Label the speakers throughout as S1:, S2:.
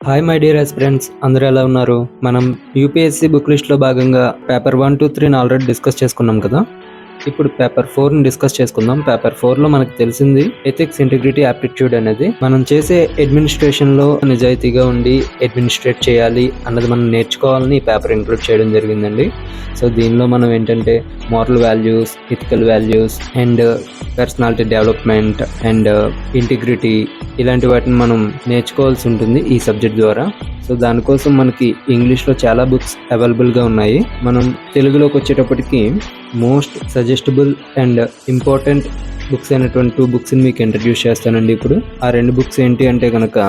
S1: Hi my dear aspirants, అందరూ ఎలా ఉన్నారు? మనం యూపీఎస్సీ బుక్ లిస్ట్లో భాగంగా పేపర్ 1, 2, 3 ఆల్రెడీ డిస్కస్ చేసుకున్నాం కదా. ఇప్పుడు పేపర్ 4ని డిస్కస్ చేసుకుందాం. పేపర్ 4లో మనకు తెలిసింది ఎథిక్స్, ఇంటిగ్రిటీ, యాప్టిట్యూడ్ అనేది. మనం చేసే అడ్మినిస్ట్రేషన్లో నిజాయితీగా ఉండి అడ్మినిస్ట్రేట్ చేయాలి అన్నది మనం నేర్చుకోవాలని ఈ పేపర్ ఇంక్లూడ్ చేయడం జరిగిందండి. సో దీనిలో మనం ఏంటంటే moral values, ethical values and personality development and integrity ఇలాంటి వాటిని మనం నేర్చుకోవాల్సి ఉంటుంది ఈ సబ్జెక్ట్ ద్వారా. సో దానికోసం మనకి ఇంగ్లీష్లో చాలా బుక్స్ అవైలబుల్గా ఉన్నాయి. మనం తెలుగులోకి వచ్చేటప్పటికి most suggestible and important books అయినటువంటి 2 బుక్స్ని మీకు ఇంట్రడ్యూస్ చేస్తానండి. ఇప్పుడు ఆ 2 బుక్స్ ఏంటి అంటే కనుక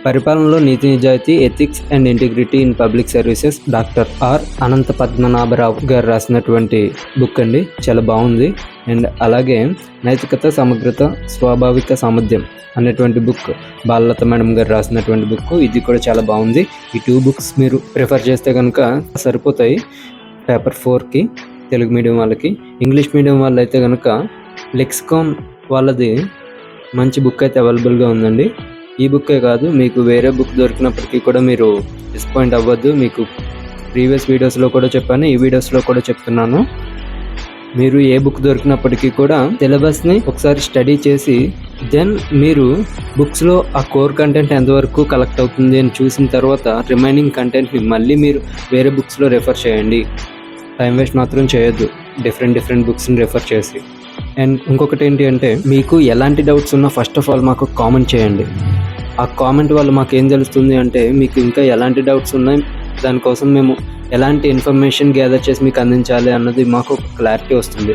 S1: పరిపాలనలో నీతి నిజాయితీ, ethics and integrity in public services, doctor R Ananta Padmanabha Rao గారు రాసినటువంటి బుక్ అండి. చాలా బాగుంది. అండ్ అలాగే నైతికత, సమగ్రత, స్వాభావిక సామర్థ్యం అనేటువంటి బుక్ బాలలత మేడం గారు రాసినటువంటి బుక్. ఇది కూడా చాలా బాగుంది. ఈ 2 బుక్స్ మీరు ప్రిఫర్ చేస్తే కనుక సరిపోతాయి పేపర్ 4కి తెలుగు మీడియం వాళ్ళకి. ఇంగ్లీష్ మీడియం వాళ్ళు అయితే కనుక లెక్సికాన్ వాళ్ళది మంచి బుక్ అయితే అవైలబుల్గా ఉందండి. ఈ బుక్కే కాదు, మీకు వేరే బుక్ దొరికినప్పటికీ కూడా మీరు డిసప్పాయింట్ అవ్వద్దు. మీకు ప్రీవియస్ వీడియోస్లో కూడా చెప్పాను, ఈ వీడియోస్లో కూడా చెప్తున్నాను. మీరు ఏ బుక్ దొరికినప్పటికీ కూడా సిలబస్ని ఒకసారి స్టడీ చేసి దెన్ మీరు బుక్స్లో ఆ కోర్ కంటెంట్ ఎంతవరకు కలెక్ట్ అవుతుంది అని చూసిన తర్వాత రిమైనింగ్ కంటెంట్ని మళ్ళీ మీరు వేరే బుక్స్లో రెఫర్ చేయండి. టైం వేస్ట్ మాత్రం చేయొద్దు డిఫరెంట్ బుక్స్ని రెఫర్ చేసి. అండ్ ఇంకొకటి ఏంటి అంటే మీకు ఎలాంటి డౌట్స్ ఉన్నా ఫస్ట్ ఆఫ్ ఆల్ మాకు కామెంట్ చేయండి. ఆ కామెంట్ వల్ల మాకు ఏం తెలుస్తుంది అంటే మీకు ఇంకా ఎలాంటి డౌట్స్ ఉన్నాయి, దానికోసం మేము ఎలాంటి ఇన్ఫర్మేషన్ గ్యాదర్ చేసి మీకు అందించాలి అన్నది మాకు క్లారిటీ వస్తుంది.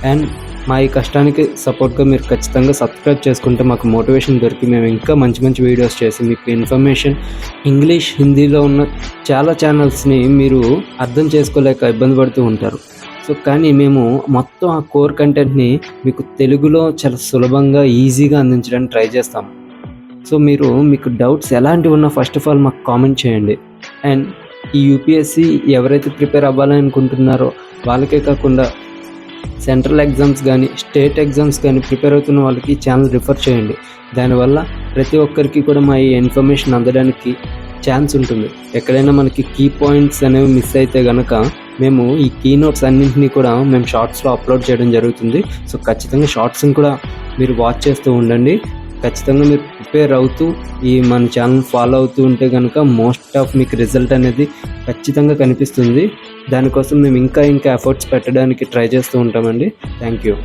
S1: అండ్ మా ఈ కష్టానికి సపోర్ట్గా మీరు ఖచ్చితంగా సబ్స్క్రైబ్ చేసుకుంటే మాకు మోటివేషన్ దొరికి మేము ఇంకా మంచి వీడియోస్ చేసి మీకు ఇన్ఫర్మేషన్ ఇంగ్లీష్, హిందీలో ఉన్న చాలా ఛానల్స్ని మీరు అర్థం చేసుకోలేక ఇబ్బంది పడుతూ ఉంటారు. సో కానీ మేము మొత్తం ఆ కోర్ కంటెంట్ని మీకు తెలుగులో చాలా సులభంగా ఈజీగా అందించడానికి ట్రై చేస్తాము. సో మీకు డౌట్స్ ఎలాంటివి ఉన్నా ఫస్ట్ ఆఫ్ ఆల్ మాకు కామెంట్ చేయండి. అండ్ ఈ యూపీఎస్సీ ఎవరైతే ప్రిపేర్ అవ్వాలని అనుకుంటున్నారో వాళ్ళకే కాకుండా సెంట్రల్ ఎగ్జామ్స్ కానీ స్టేట్ ఎగ్జామ్స్ కానీ ప్రిపేర్ అవుతున్న వాళ్ళకి ఈ ఛానల్ రిఫర్ చేయండి. దానివల్ల ప్రతి ఒక్కరికి కూడా మా ఈ ఇన్ఫర్మేషన్ అందడానికి ఛాన్స్ ఉంటుంది. ఎక్కడైనా మనకి కీ పాయింట్స్ అనేవి మిస్ అయితే కనుక మేము ఈ కీ నోట్స్ అన్నింటినీ కూడా మేము షార్ట్స్లో అప్లోడ్ చేయడం జరుగుతుంది. సో ఖచ్చితంగా షార్ట్స్ని కూడా మీరు వాచ్ చేస్తూ ఉండండి. ఖచ్చితంగా మీరు ప్రిపేర్ అవుతూ ఈ మన ఛానల్ ఫాలో అవుతూ ఉంటే కనుక మోస్ట్ ఆఫ్ మీకు రిజల్ట్ అనేది ఖచ్చితంగా కనిపిస్తుంది. దానికోసం మేము ఇంకా ఎఫర్ట్స్ పెట్టడానికి ట్రై చేస్తూ ఉంటామండి. Thank you.